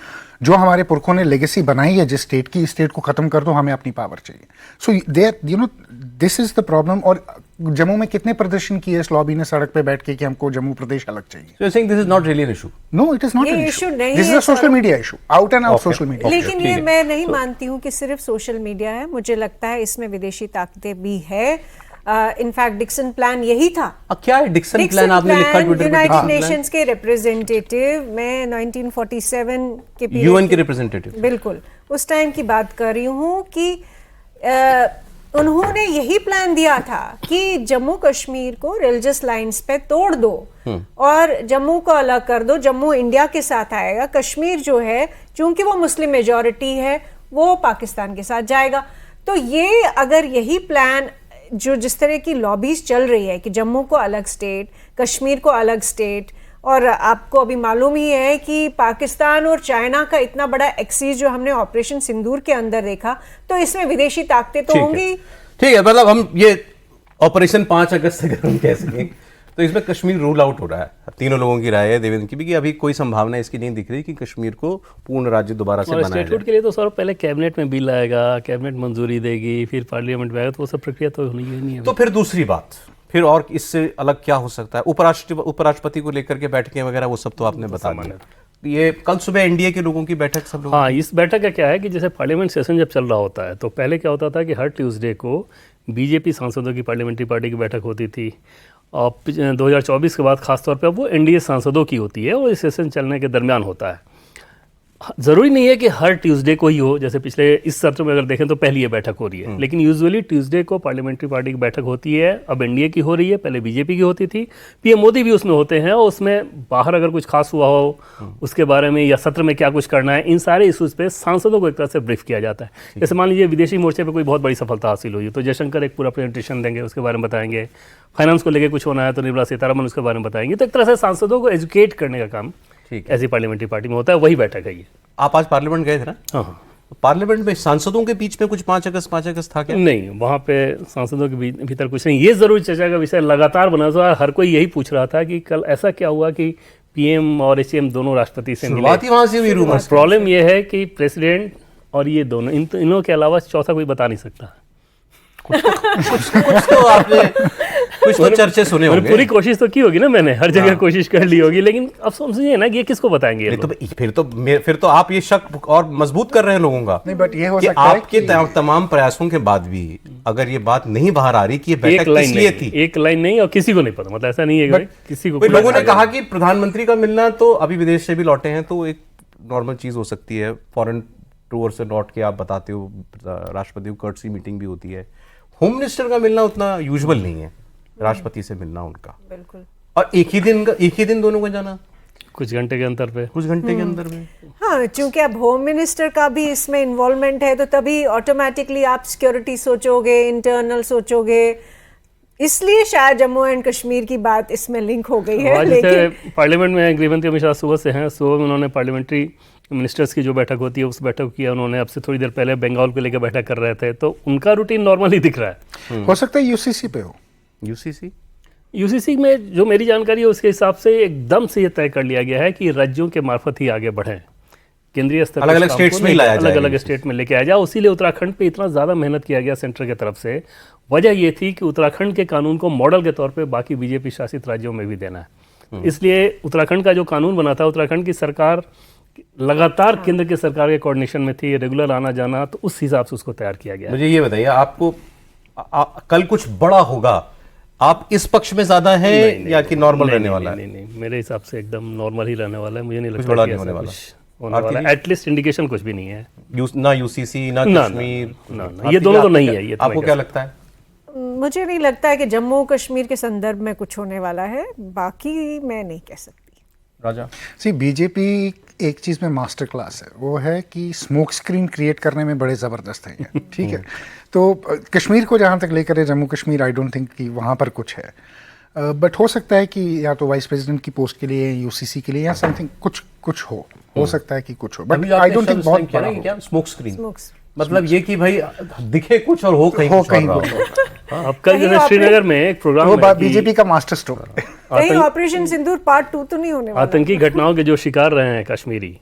जो हमारे पुरखों ने लेगेसी बनाई है जिस स्टेट की, स्टेट को खत्म कर दो, हमें अपनी पावर चाहिए। So there you know this is the problem. और जम्मू में कितने प्रदर्शन किए इस लॉबी ने सड़क पे बैठ के कि हमको जम्मू प्रदेश अलग चाहिए? So you're saying this is not really an issue? No, it is not ये एन issue इशू, नहीं दिस इज है अ सोशल सौरभ। Media issue, out and out Okay. Social media. लेकिन ठीक ये है। मैं नहीं मानती हूँ कि सिर्फ सोशल मीडिया है, मुझे लगता है इसमें विदेशी ताकतें भी है। इनफैक्ट डिक्सन प्लान यही था। क्या है डिक्सन प्लान? आपने लिखा ट्विटर पे यूनाइटेड डिक्सन नेशंस के रिप्रेजेंटेटिव, मैं 1947 के प्लान, period यूएन के रिप्रेजेंटेटिव। बिल्कुल उस टाइम की बात कर रही हूँ कि उन्होंने यही प्लान दिया था कि जम्मू कश्मीर को रिलीजियस लाइंस पे तोड़ दो और जम्मू को अलग कर दो, जम्मू इंडिया के साथ आएगा, कश्मीर जो है चूंकि वो मुस्लिम मेजॉरिटी है वो पाकिस्तान के साथ जाएगा। तो ये अगर यही प्लान जो जिस तरह की लॉबीज चल रही है कि जम्मू को अलग स्टेट, कश्मीर को अलग स्टेट, और आपको अभी मालूम ही है कि पाकिस्तान और चाइना का इतना बड़ा एक्सीज जो हमने ऑपरेशन सिंदूर के अंदर देखा, तो इसमें विदेशी ताकतें तो होंगी। ठीक है, मतलब हम ये ऑपरेशन 5 अगस्त अगर हम कह सकें तो इसमें कश्मीर रूल आउट हो रहा है। तीनों लोगों की राय है, देवेंद्र की भी, कि अभी कोई संभावना इसकी नहीं दिख रही कि कश्मीर को पूर्ण राज्य दोबारा से और बनाया स्टेटहुड जाए। के लिए तो सर पहले कैबिनेट में बिल आएगा, कैबिनेट मंजूरी देगी, फिर पार्लियामेंट में आएगा, तो वो सब प्रक्रिया तो होनी ही नहीं है। तो फिर दूसरी बात, फिर और इससे अलग क्या हो सकता है? उपराष्ट्रपति को लेकर के बैठकें वगैरह वो सब तो आपने बता दिया। ये कल सुबह एनडीए के लोगों की बैठक सब लोग। हाँ, इस बैठक का क्या है कि जैसे पार्लियामेंट सेशन जब चल रहा होता है तो पहले क्या होता था कि हर ट्यूसडे को बीजेपी सांसदों की पार्लियामेंट्री पार्टी की बैठक होती थी, और 2024 के बाद खासतौर पे अब वो एनडीए सांसदों की होती है और इस सेशन चलने के दरमियान होता है। ज़रूरी नहीं है कि हर ट्यूसडे को ही हो, जैसे पिछले इस सत्र में अगर देखें तो पहली ये बैठक हो रही है, लेकिन यूजुअली ट्यूसडे को पार्लियामेंट्री पार्टी की बैठक होती है। अब एनडीए की हो रही है, पहले बीजेपी की होती थी। पीएम मोदी भी उसमें होते हैं और उसमें बाहर अगर कुछ खास हुआ हो उसके बारे में या सत्र में क्या कुछ करना है, इन सारे इशूज़ पे सांसदों को एक तरह से ब्रीफ किया जाता है। जैसे मान लीजिए विदेशी मोर्चे पर कोई बहुत बड़ी सफलता हासिल हुई तो जयशंकर एक पूरा प्रेजेंटेशन देंगे, उसके बारे में बताएंगे। फाइनेंस को लेकर कुछ होना है तो निर्मला सीतारमण उसके बारे में बताएंगे। तो एक तरह से सांसदों को एजुकेट करने का काम ठीक है, ऐसी पार्लियामेंट्री पार्टी में होता है, वही बैठक है ये। आप आज पार्लियामेंट गए थे ना? हाँ हाँ। पार्लियामेंट में सांसदों के बीच में कुछ 5 अगस्त था क्या? नहीं, वहाँ पे सांसदों के भीतर कुछ नहीं। ये जरूर चर्चा का विषय लगातार बना हुआ, हर कोई यही पूछ रहा था कि कल ऐसा क्या हुआ कि पीएम और एचएम दोनों राष्ट्रपति से मिले। शुरुआत ही वहां से हुई रूमर्स। प्रॉब्लम ये है कि प्रेसिडेंट और ये दोनों इनों के अलावा चौथा कोई बता नहीं सकता। कुछ तो आपने कुछ तो चर्चे सुने और होंगे। पूरी कोशिश तो की होगी ना, मैंने हर जगह कोशिश कर ली होगी, लेकिन अब समझिए ना कि ये किसको बताएंगे ये नहीं लोग? तो फिर तो आप ये शक और मजबूत कर रहे हैं लोगों का। नहीं, बट ये हो कि सकता है आपके तमाम प्रयासों के बाद भी अगर ये बात नहीं बाहर आ रही कि ये बैठक किस लिए थी, एक लाइन नहीं, और किसी को नहीं पता, मतलब ऐसा नहीं है कि किसी को भाई लोगों ने कहा कि प्रधानमंत्री का मिलना, तो अभी विदेश से भी लौटे हैं तो एक नॉर्मल चीज हो सकती है। फॉरेन टूर से लौट के आप बताते हो राष्ट्रपति को कर्टसी मीटिंग भी होती है। होम मिनिस्टर का मिलना उतना यूजुअल नहीं है, राष्ट्रपति से मिलना उनका। बिल्कुल। और एक ही दिन दोनों को जाना, कुछ घंटे के अंतर पे, कुछ घंटे के अंदर में। हाँ, चूंकि अब होम मिनिस्टर का भी इसमें इन्वॉल्वमेंट है तो तभी ऑटोमेटिकली आप सिक्योरिटी सोचोगे, इंटरनल सोचोगे, इसलिए शायद जम्मू एंड कश्मीर की बात इसमें लिंक हो गई है। आज लेकिन जैसे पार्लियामेंट में गृहमंत्री अमित शाह सुबह से हैं, सुबह में उन्होंने पार्लियामेंट्री मिनिस्टर्स की जो बैठक होती है उस बैठक को किया उन्होंने। अब से थोड़ी देर पहले बंगाल को लेकर बैठक कर रहे थे, तो उनका रूटीन नॉर्मल ही दिख रहा है। हो सकता है यूसीसी पे हो। यूसीसी में जो मेरी जानकारी है उसके हिसाब से एकदम से ये तय कर लिया गया है कि राज्यों के मार्फत ही आगे बढ़ें, केंद्रीय स्तर पर अलग-अलग स्टेट्स में लाया जाए, अलग-अलग स्टेट में लेके आया जाए। इसीलिए उत्तराखंड पे इतना ज़्यादा मेहनत किया गया सेंटर की तरफ से। वजह ये थी कि उत्तराखंड के कानून को मॉडल के तौर पे बाकी बीजेपी शासित राज्यों में भी देना है। इसलिए उत्तराखंड का जो कानून बना था, उत्तराखंड की सरकार लगातार केंद्र की सरकार के कोऑर्डिनेशन में थी, रेगुलर आना जाना, तो उस हिसाब से उसको तैयार किया गया। मुझे ये बताइए, आपको कल कुछ बड़ा होगा, आप इस पक्ष में ज्यादा हैं या कि नॉर्मल रहने वाला है? नहीं, मेरे हिसाब से एकदम नॉर्मल ही रहने वाला है। मुझे नहीं कुछ लगता बड़ा कि नहीं होने ऐसा वाला। कुछ होने वाला है। एटलीस्ट इंडिकेशन कुछ भी नहीं है। ना यूसीसी ना ना, कश्मीर, ना, ये दोनों तो नहीं है। ये तो आपको क्या लगता है? मुझे नहीं लगता है कि जम्मू कश्मीर के संदर्भ में कुछ होने वाला है, बाकी मैं नहीं कह सकती। राजा? सी बीजेपी एक चीज़ में मास्टर क्लास है, वो है कि स्मोक स्क्रीन क्रिएट करने में बड़े ज़बरदस्त हैं ये, ठीक है। तो कश्मीर को जहाँ तक लेकर है, Jammu Kashmir, I don't think कि वहाँ पर कुछ है, बट हो सकता है कि या तो वाइस प्रेसिडेंट की पोस्ट के लिए, यूसीसी के लिए, या समथिंग कुछ हो सकता है कि कुछ हो, बट आई डोंट थिंक बहुत बड़ा हो। क्या स्मोक स्क्रीन मतलब ये कि भाई दिखे कुछ और हो कहीं कुछ और रहा हो। अब कल जैसे श्रीनगर में एक प्रोग्राम वो बीजेपी का मास्टर स्ट्रोक है। कहीं ऑपरेशन सिंदूर पार्ट 2 तो नहीं होने वाला? आतंकी घटनाओं के जो शिकार रहे हैं कश्मीरी,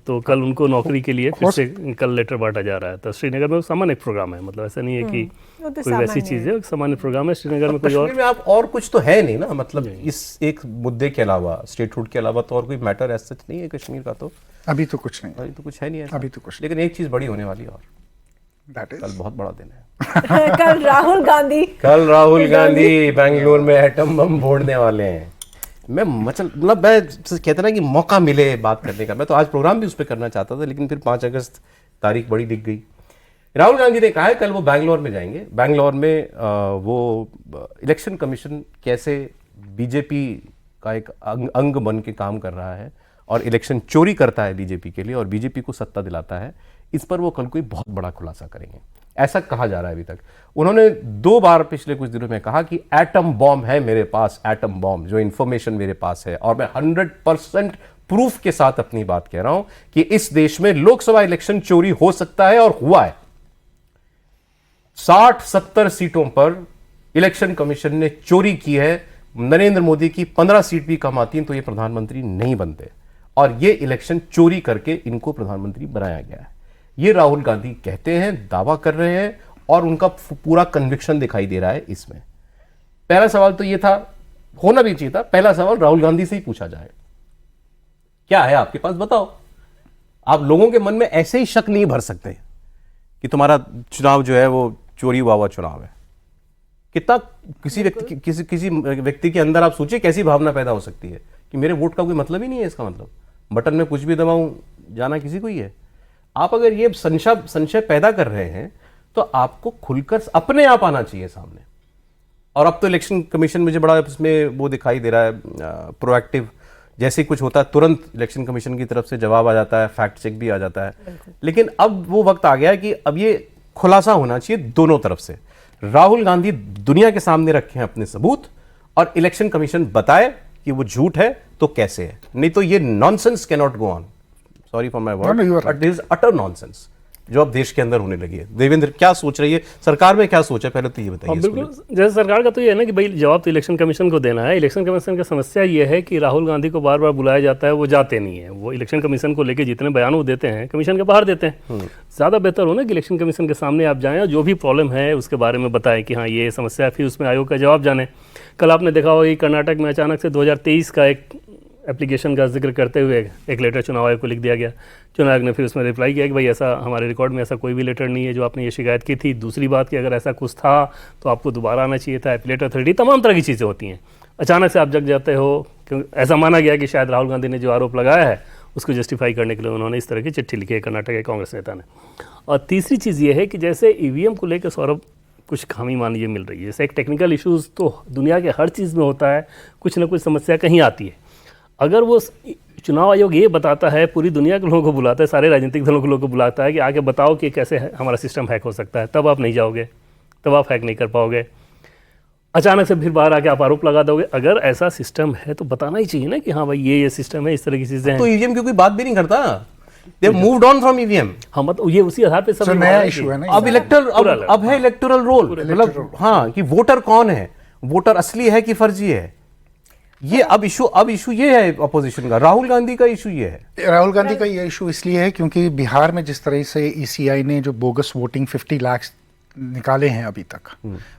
तो कल उनको नौकरी के लिए फिर से कल लेटर बांटा जा रहा है। तो श्रीनगर में सामान्य प्रोग्राम है, मतलब ऐसा नहीं है कि वो तो कोई वैसी चीज़ है, सामान्य प्रोग्राम है। श्रीनगर में कोई कश्मीर में आप और कुछ तो है नहीं ना, मतलब इस एक मुद्दे के अलावा, स्टेटहुड के अलावा तो और कोई मैटर ऐसा नहीं है कश्मीर का। तो अभी तो कुछ नहीं, अभी तो कुछ है नहीं ऐसा। अभी तो कुछ लेकिन एक चीज बड़ी होने वाली है, और दैट इज कल बहुत बड़ा दिन है। कल राहुल गांधी बेंगलुरु में एटम बम फोड़ने वाले हैं। मैं कहता ना कि मौका मिले बात करने का, मैं तो आज प्रोग्राम भी उस पर करना चाहता था, लेकिन फिर 5 अगस्त तारीख बड़ी दिख गई। राहुल गांधी ने कहा है कल वो बैंगलोर में जाएंगे। बैंगलोर में वो इलेक्शन कमीशन कैसे बीजेपी का एक अंग बन के काम कर रहा है और इलेक्शन चोरी करता है बीजेपी के लिए और बीजेपी को सत्ता दिलाता है, इस पर वो कल कोई बहुत बड़ा खुलासा करेंगे, ऐसा कहा जा रहा है। अभी तक उन्होंने 2 बार पिछले कुछ दिनों में कहा कि एटम बॉम्ब है मेरे पास, एटम बॉम्ब जो इंफॉर्मेशन मेरे पास है, और मैं 100% प्रूफ के साथ अपनी बात कह रहा हूं कि इस देश में लोकसभा इलेक्शन चोरी हो सकता है और हुआ है। 60-70 सीटों पर इलेक्शन कमीशन ने चोरी की है। नरेंद्र मोदी की 15 सीट भी कम आती तो ये प्रधानमंत्री नहीं बनते, और ये इलेक्शन चोरी करके इनको प्रधानमंत्री बनाया गया है। ये राहुल गांधी कहते हैं, दावा कर रहे हैं, और उनका पूरा कन्विक्शन दिखाई दे रहा है इसमें। पहला सवाल तो ये था, होना भी चाहिए था, पहला सवाल राहुल गांधी से ही पूछा जाए, क्या है आपके पास, बताओ। आप लोगों के मन में ऐसे ही शक नहीं भर सकते कि तुम्हारा चुनाव जो है वो चोरी हुआ चुनाव है। कितना किसी व्यक्ति के अंदर आप सोचिए कैसी भावना पैदा हो सकती है कि मेरे वोट का कोई मतलब ही नहीं है। इसका मतलब बटन में कुछ भी दबाऊं, जाना किसी को ही है। आप अगर ये संशय पैदा कर रहे हैं तो आपको खुलकर अपने आप आना चाहिए सामने। और अब तो इलेक्शन कमीशन मुझे बड़ा इसमें वो दिखाई दे रहा है, प्रोएक्टिव, जैसे कुछ होता है तुरंत इलेक्शन कमीशन की तरफ से जवाब आ जाता है, फैक्ट चेक भी आ जाता है। लेकिन अब वो वक्त आ गया है कि अब ये खुलासा होना चाहिए दोनों तरफ से। राहुल गांधी दुनिया के सामने रखें अपने सबूत, और इलेक्शन कमीशन बताए कि वो झूठ है तो कैसे है, नहीं तो ये nonsense can not go on. Sorry for my word, but this is utter nonsense जो अब देश के अंदर होने लगी है। देवेंद्र, क्या सोच रही है सरकार में, क्या सोच है, पहले तो ये बताइए। बिल्कुल, जैसे सरकार का तो ये है ना कि भाई जवाब तो इलेक्शन कमीशन को देना है। इलेक्शन कमीशन की समस्या ये है कि राहुल गांधी को बार बार बुलाया जाता है, वो जाते नहीं है। वो इलेक्शन कमीशन को लेकर जितने बयान वो देते हैं कमीशन के बाहर देते हैं। ज़्यादा बेहतर हो ना कि इलेक्शन कमीशन के सामने आप जाएँ और जो भी प्रॉब्लम है उसके बारे में बताएं कि हाँ ये समस्या है, फिर उसमें आयोग का जवाब जाने। कल आपने देखा होगा कि कर्नाटक में अचानक से 2023 का एक एप्लीकेशन का जिक्र करते हुए एक लेटर चुनाव आयोग को लिख दिया गया। चुनाव आयोग ने फिर उसमें रिप्लाई किया कि भाई ऐसा हमारे रिकॉर्ड में ऐसा कोई भी लेटर नहीं है जो आपने ये शिकायत की थी। दूसरी बात कि अगर ऐसा कुछ था तो आपको दोबारा आना चाहिए था, एपीलेट अथॉरिटी, तमाम तरह की चीज़ें होती हैं। अचानक से आप जग जाते हो, क्योंकि ऐसा माना गया कि शायद राहुल गांधी ने जो आरोप लगाया है उसको जस्टिफाई करने के लिए उन्होंने इस तरह की चिट्ठी लिखी है कर्नाटक के कांग्रेस नेता ने। और तीसरी चीज़ ये है कि जैसे ईवीएम को लेकर सौरभ कुछ खामी मानिए मिल रही है। जैसे एक टेक्निकल इश्यूज़ तो दुनिया के हर चीज़ में होता है, कुछ ना कुछ समस्या कहीं आती है। अगर वो चुनाव आयोग ये बताता है, पूरी दुनिया के लोगों को बुलाता है, सारे राजनीतिक दलों के लोगों को बुलाता है कि आके बताओ कि कैसे हमारा सिस्टम हैक हो सकता है, तब आप नहीं जाओगे, तब आप हैक नहीं कर पाओगे। अचानक से फिर बाहर आके आप आरोप लगा दोगे। अगर ऐसा सिस्टम है तो बताना ही चाहिए ना कि हाँ भाई ये सिस्टम है, इस तरह की चीज़ें हैं। तो ईवीएम की कोई बात भी नहीं करता, they have moved on from EVM. हाँ, मतलब ये उसी आधार पे सब नया इशू है ना। अब अब है इलेक्टोरल रोल, मतलब हाँ कि वोटर कौन है, वोटर असली है कि फर्जी है। ये अब इशू ये है अपोजिशन का, राहुल गांधी का इशू ये है। राहुल गांधी का ये इशू इसलिए है क्योंकि बिहार में जिस तरह से ईसीआई ने जो बोगस वोटिंग 50 लाख निकाले हैं अभी तक,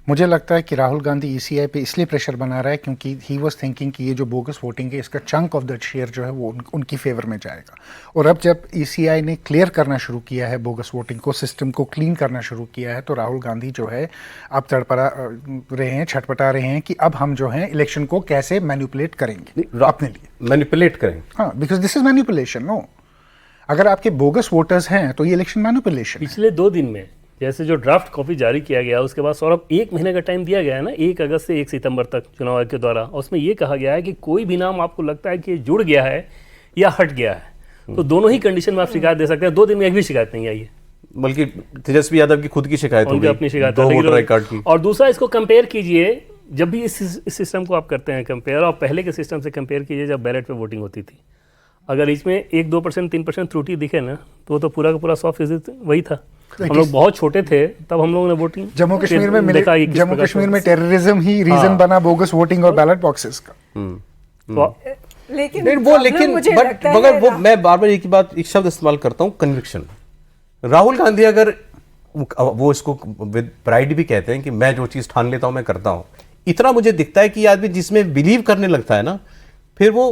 मुझे लगता है कि राहुल गांधी ईसीआई पे इसलिए प्रेशर बना रहा है क्योंकि ही वाज थिंकिंग कि ये जो बोगस वोटिंग है इसका चंक ऑफ दैट शेयर जो है वो उनकी फेवर में जाएगा। और अब जब ईसीआई ने क्लियर करना शुरू किया है बोगस वोटिंग को, सिस्टम को क्लीन करना शुरू किया है, तो राहुल गांधी जो है अब छटपटा रहे हैं कि अब हम जो है इलेक्शन को कैसे मैनिपुलेट करेंगे अपने लिए। मैनिपुलेट करें, हाँ, because this is manipulation. No, अगर आपके बोगस वोटर्स हैं तो ये इलेक्शन मैनिपुलेशन। पिछले 2 दिन में जैसे जो ड्राफ्ट कॉपी जारी किया गया उसके बाद सौरभ 1 महीने का टाइम दिया गया है ना, 1 अगस्त से 1 सितंबर तक चुनाव आयोग के द्वारा, और उसमें ये कहा गया है कि कोई भी नाम आपको लगता है कि जुड़ गया है या हट गया है तो दोनों ही कंडीशन में आप शिकायत दे सकते हैं। 2 दिन में एक भी शिकायत नहीं आई है, बल्कि तेजस्वी यादव की खुद की शिकायत हो उनकी गई, अपनी शिकायत 2 है। वोटर आई कार्ड की। और दूसरा, इसको कंपेयर कीजिए, जब भी इस सिस्टम को आप करते हैं कंपेयर, और पहले के सिस्टम से कंपेयर कीजिए जब बैलेट पे वोटिंग होती थी। अगर इसमें 1-2%, 3% त्रुटि दिखे ना तो वो तो पूरा का पूरा 100% वही था। हम लोग बहुत छोटे थे तब हम लोगों ने वोटिंग जम्मू कश्मीर में देखा कि किस जम्मू प्रकार कश्मीर से- में टेररिज्म ही रीजन बना बोगस वोटिंग और बैलेट बॉक्सेस का। तो लेकिन नहीं वो problem लेकिन मुझे बट लगता मगर है वो मैं बार बार एक ही बात, एक शब्द इस्तेमाल करता हूँ, कन्विक्शन। राहुल गांधी अगर वो इसको विद प्राइड भी कहते हैं कि मैं जो चीज ठान लेता हूं मैं करता हूं, इतना मुझे दिखता है कि आदमी जिसमें बिलीव करने लगता है ना, फिर वो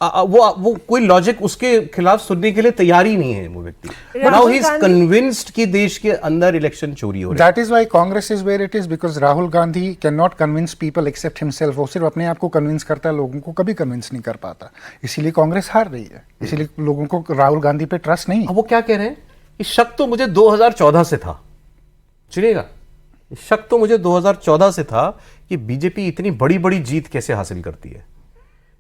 कोई लॉजिक उसके खिलाफ सुनने के लिए तैयार ही नहीं है वो व्यक्ति। नाउ ही इज कन्विंस्ड कि देश के अंदर इलेक्शन चोरी हो रही है। That is why Congress is where it is, because Rahul Gandhi cannot convince people except himself. वो सिर्फ अपने आप को कन्विंस करता है, लोगों को कभी कन्विंस नहीं कर पाता, इसीलिए कांग्रेस हार रही है, इसीलिए लोगों को राहुल गांधी पे ट्रस्ट नहीं है। अब वो क्या कह रहे हैं, ये शक तो मुझे 2014 से था, सुनिएगा, शक तो मुझे 2014 से था कि बीजेपी इतनी बड़ी बड़ी जीत कैसे हासिल करती है,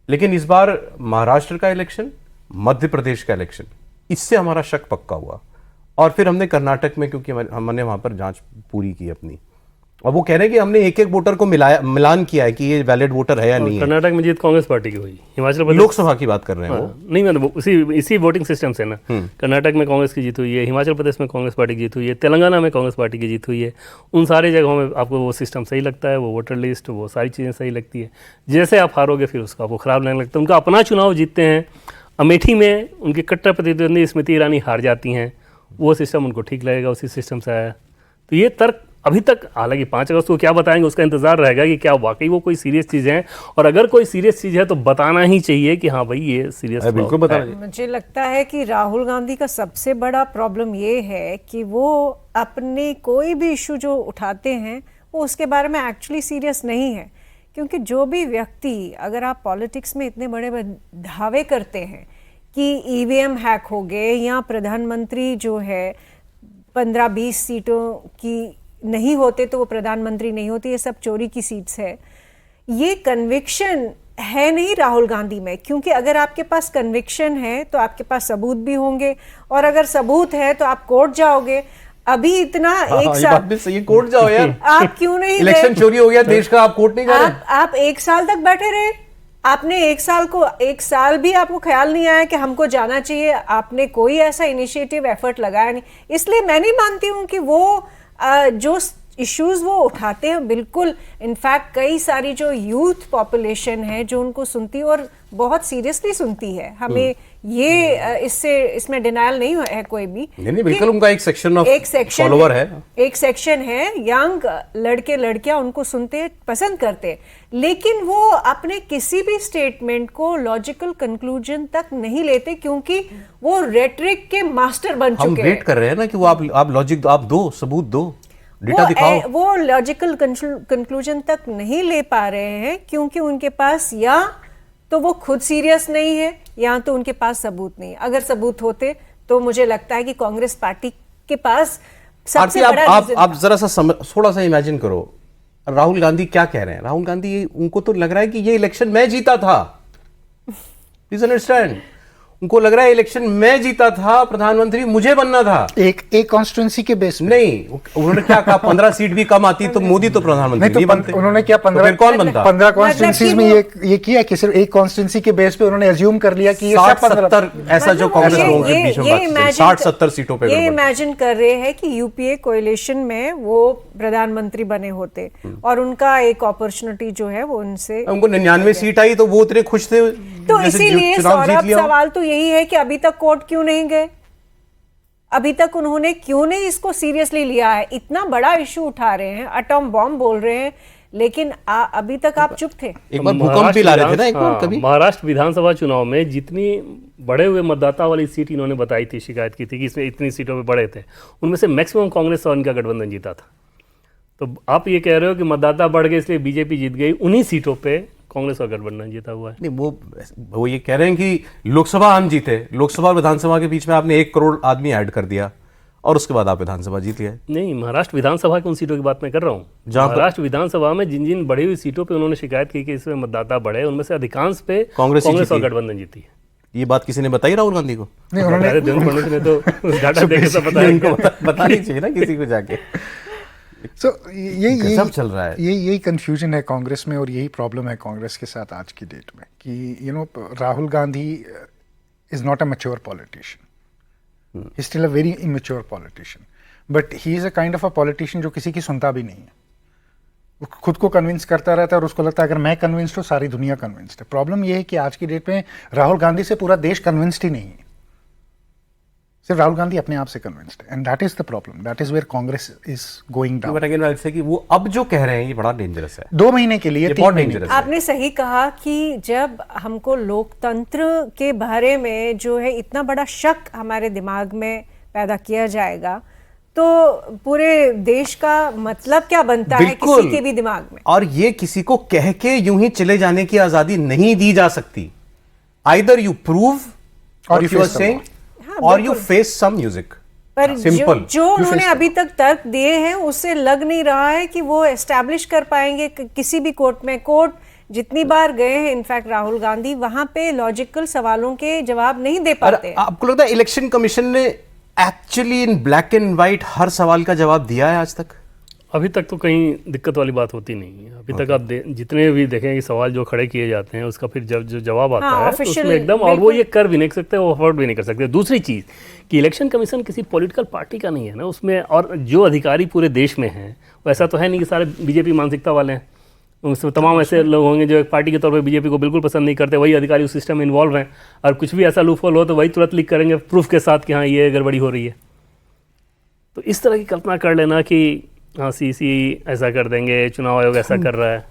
लेकिन इस बार महाराष्ट्र का इलेक्शन, मध्य प्रदेश का इलेक्शन, इससे हमारा शक पक्का हुआ। और फिर हमने कर्नाटक में, क्योंकि हमने वहां पर जांच पूरी की अपनी, और वो कह रहे हैं कि हमने एक एक वोटर को मिलान किया है कि ये वैलिड वोटर है या नहीं है। कर्नाटक में जीत कांग्रेस पार्टी की हुई, हिमाचल प्रदेश लोकसभा की बात कर रहे हैं वो। नहीं, मतलब इसी वोटिंग सिस्टम से ना, कर्नाटक में कांग्रेस की जीत हुई है, हिमाचल प्रदेश में कांग्रेस पार्टी की जीत हुई है, तेलंगाना में कांग्रेस पार्टी की जीत हुई है। उन सारी जगहों में आपको वो सिस्टम सही लगता है, वो वोटर लिस्ट, वो सारी चीज़ें सही लगती है। जैसे आप हारोगे फिर उसका आपको खराब लगने लगता है। उनका अपना चुनाव जीतते हैं, अमेठी में उनके कट्टर प्रतिद्वंदी स्मृति ईरानी हार जाती हैं, वो सिस्टम उनको ठीक लगेगा, उसी सिस्टम से आया। तो ये तर्क अभी तक, हालांकि 5 अगस्त को क्या बताएंगे उसका इंतजार रहेगा कि क्या वाकई वो कोई सीरियस चीज़ है, और अगर कोई सीरियस चीज़ है तो बताना ही चाहिए कि हाँ भाई ये सीरियस बिल्कुल बताना चाहिए। मुझे लगता है कि राहुल गांधी का सबसे बड़ा प्रॉब्लम ये है कि वो अपने कोई भी इशू जो उठाते हैं वो उसके बारे में एक्चुअली सीरियस नहीं है। क्योंकि जो भी व्यक्ति, अगर आप पॉलिटिक्स में इतने बड़े दावे करते हैं कि ईवीएम हैक हो गए या प्रधानमंत्री जो है 15-20 सीटों की नहीं होते तो वो प्रधानमंत्री नहीं होते, ये सब चोरी की सीट्स है, ये कन्विक्शन है नहीं राहुल गांधी में। क्योंकि अगर आपके पास कन्विक्शन है तो आपके पास सबूत भी होंगे, और अगर सबूत है तो आप कोर्ट जाओगे। अभी इतना एक ये साल बात भी सही है, कोर्ट जाओ यार। आप क्यों नहीं गए? इलेक्शन चोरी हो गया देश का, आप कोर्ट नहीं गए? आप 1 साल तक बैठे रहे, आपने 1 साल भी आपको ख्याल नहीं आया कि हमको जाना चाहिए, आपने कोई ऐसा इनिशिएटिव एफर्ट लगाया नहीं। इसलिए मैं नहीं मानती हूँ कि वो जो इश्यूज वो उठाते हैं, बिल्कुल इनफैक्ट कई सारी जो यूथ पॉपुलेशन है जो उनको सुनती है और बहुत सीरियसली सुनती है, हमें ये इसमें डिनायल नहीं है कोई भी। नहीं बिल्कुल, उनका एक सेक्शन ऑफ फॉलोवर है, एक सेक्शन है, यंग लड़के लड़कियां उनको सुनते पसंद करते, लेकिन वो अपने किसी भी स्टेटमेंट को लॉजिकल कंक्लूजन तक नहीं लेते, क्योंकि वो रेटरिक के मास्टर बन हम चुके हैं। वेट कर रहे हैं ना कि वो आप लॉजिक आप दो, सबूत दो, डेटा दिखाओ। वो लॉजिकल कंक्लूजन तक नहीं ले पा रहे हैं, क्योंकि उनके पास या तो वो खुद सीरियस नहीं है या तो उनके पास सबूत नहीं। अगर सबूत होते तो मुझे लगता है कि कांग्रेस पार्टी के पास सबसे बड़ा आप जरा सा थोड़ा सा इमेजिन करो, राहुल गांधी क्या कह रहे हैं। राहुल गांधी, उनको तो लग रहा है कि ये इलेक्शन मैं जीता था, प्लीज अंडरस्टैंड, उनको लग रहा है इलेक्शन मैं जीता था, प्रधानमंत्री मुझे बनना था। एक कॉन्स्टिट्यूंसी के बेस नहीं, उन्होंने क्या कहा, 15 सीट भी कम आती तो मोदी तो प्रधानमंत्री नहीं बनते। उन्होंने क्या 15 कौन बनता? 15 कॉन्स्टिट्यूंसीज में ये किया कि सिर्फ एक कॉन्स्टिट्यूंसी के बेस पे उन्होंने अज्यूम कर लिया कि 60-70 ऐसा जो कांग्रेस लोगों के बीच में 60-70 सीटों पे ये इमेजिन कर रहे हैं कि यूपीए कोएलिशन में वो प्रधानमंत्री बने होते और उनका एक अपॉर्चुनिटी जो है वो उनसे, उनको 99 सीट आई तो वो इतने खुश थे। तो इसीलिए सौरभ सवाल तो यही है कि अभी तक कोर्ट क्यों नहीं गए, अभी तक उन्होंने क्यों नहीं इसको सीरियसली लिया है। इतना बड़ा इशू उठा रहे हैं, एटॉम बॉम्ब बोल रहे हैं, लेकिन अभी तक आप चुप थे। एक बार भूकंप भी ला रहे थे ना, एक बार कभी महाराष्ट्र विधानसभा चुनाव में जितनी बड़े हुए मतदाता वाली सीट इन्होंने बताई थी, शिकायत की थी कि इसमें इतनी सीटों पे बड़े थे, उनमें से मैक्सिमम कांग्रेस और इनका गठबंधन जीता था। तो आप ये कह रहे हो कि मतदाता बढ़ गए इसलिए बीजेपी जीत गई, उन्हीं सीटों पे कांग्रेस और गठबंधन जीता हुआ है। नहीं, वो ये कह रहे हैं कि लोकसभा हम जीते, लोकसभा और विधानसभा के बीच में आपने 1 करोड़ आदमी ऐड कर दिया, और उसके बाद आप विधानसभा जीत गए। नहीं, महाराष्ट्र विधानसभा की उन सीटों की बात मैं कर रहा हूँ। जहाँ पर- महाराष्ट्र विधानसभा में जिन जिन बढ़ी हुई सीटों पे उन्होंने शिकायत की कि इसमें मतदाता बढ़े, उनमें से अधिकांश पे कांग्रेस ही कांग्रेस और जीती। गठबंधन जीती है। ये बात किसी ने बताई राहुल गांधी को? नहीं, उन्होंने अरे देवेंद्र फडणवीस ने तो डाटा देख के सब बताया। उनको बतानी चाहिए ना किसी को जाके। सो यही गजब चल रहा है। यही कंफ्यूजन है कांग्रेस में, और यही प्रॉब्लम है कांग्रेस के साथ आज की डेट में कि Rahul Gandhi is not a mature politician, he still a very immature politician, but he is a kind of a politician जो किसी की सुनता भी नहीं है। वो खुद को कन्विंस करता रहता है और उसको लगता है अगर मैं कन्विंस्ड हूँ सारी दुनिया कन्विंस्ड है। प्रॉब्लम ये है कि आज की डेट में राहुल गांधी से पूरा देश कन्विंस्ड ही नहीं है, सिर्फ राहुल गांधी अपने आप से कन्विंस्ड है, and that is the problem, that is where Congress is going down. But again I say कि वो अब जो कह रहे हैं ये बड़ा डेंजरस है, 2 महीने के लिए, ये 3 बहुत महीने डेंजरस है। आपने सही कहा कि जब हमको लोकतंत्र के बारे में जो है इतना बड़ा शक हमारे दिमाग में पैदा किया जाएगा तो पूरे देश का मतलब क्या बनता है किसी के भी दिमाग में। और ये किसी को कह के यूं ही चले जाने की आजादी नहीं दी जा सकती। आइदर यू प्रूव और you face the सेइंग हाँ, और यू बिल्कुल। Face some music. पर सिंपल। जो उन्होंने अभी तक तर्क दिए हैं उससे लग नहीं रहा है कि वो एस्टैब्लिश कर पाएंगे किसी भी कोर्ट में। कोर्ट जितनी बार गए हैं इनफैक्ट राहुल गांधी, वहां पे लॉजिकल सवालों के जवाब नहीं दे पाते हैं। आपको लगता है इलेक्शन कमीशन ने actually in black and white हर सवाल का जवाब दिया है आज तक? अभी तक तो कहीं दिक्कत वाली बात होती नहीं है। अभी तक आप जितने भी देखें कि सवाल जो खड़े किए जाते हैं उसका फिर जब जो जवाब आता हाँ, है तो official उसमें एकदम, और वो बिल्कुल। ये कर भी नहीं सकते, वो अफोर्ड भी नहीं कर सकते। दूसरी चीज़ कि इलेक्शन कमीशन किसी पॉलिटिकल पार्टी का नहीं है ना उसमें, और जो अधिकारी पूरे देश में हैं वो ऐसा तो है नहीं कि सारे बीजेपी मानसिकता वाले हैं। उसमें तमाम ऐसे लोग होंगे जो एक पार्टी के तौर पे बीजेपी को बिल्कुल पसंद नहीं करते, वही अधिकारी उस सिस्टम में इन्वॉल्व हैं, और कुछ भी ऐसा लूपहोल हो तो वही तुरंत लीक करेंगे प्रूफ के साथ कि हाँ ये गड़बड़ी हो रही है। तो इस तरह की कल्पना कर लेना कि हाँ सीसी ऐसा कर देंगे, चुनाव आयोग ऐसा कर रहा है।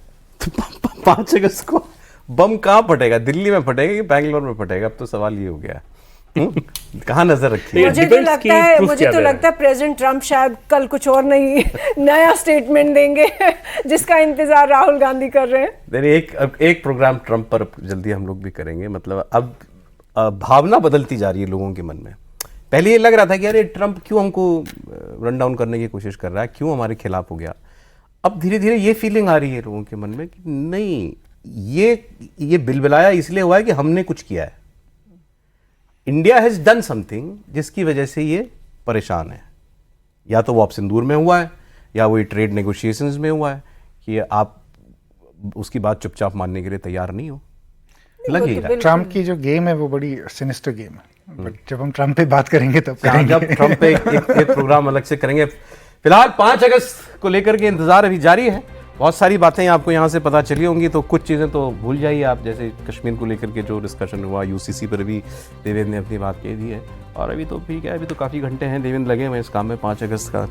5 अगस्त को बम कहाँ फटेगा? दिल्ली में फटेगा कि बैंगलोर में फटेगा? अब तो सवाल ये हो गया। कहाँ नजर रखी है? मुझे तो depends लगता कि है proof मुझे क्या तो दे रहे लगता है प्रेसिडेंट ट्रम्प शायद कल कुछ और नहीं नया स्टेटमेंट देंगे जिसका इंतजार राहुल गांधी कर रहे हैं। देखिए एक प्रोग्राम ट्रम्प पर जल्दी हम लोग भी करेंगे। मतलब अब भावना बदलती जा रही है लोगों के मन में। पहले ये लग रहा था कि अरे ट्रम्प क्यों हमको रन डाउन करने की कोशिश कर रहा है, क्यों हमारे खिलाफ हो गया। अब धीरे धीरे ये फीलिंग आ रही है लोगों के मन में कि नहीं, ये बिलबिलाया इसलिए हुआ है कि हमने कुछ किया है। इंडिया हैज डन समथिंग जिसकी वजह से ये परेशान है। या तो वो आप सिंदूर में हुआ है या वो ट्रेड नेगोशिएशंस में हुआ है कि आप उसकी बात चुपचाप मानने के लिए तैयार नहीं हो। लग ही रहा है। ट्रम्प की जो गेम है वो बड़ी सिनिस्टर गेम है, बट जब हम ट्रम्प पे बात करेंगे तब करेंगे। जब ट्रम्प पे एक प्रोग्राम अलग से करेंगे। फिलहाल 5 अगस्त को लेकर के इंतजार अभी जारी है। बहुत सारी बातें आपको यहाँ से पता चली होंगी, तो कुछ चीज़ें तो भूल जाइए आप। जैसे कश्मीर को लेकर के जो डिस्कशन हुआ, यूसीसी पर भी देवेंद्र ने अपनी बात कह दी है। और अभी तो ठीक है, अभी तो काफ़ी घंटे हैं देवेंद्र लगे हुए इस काम में 5 अगस्त का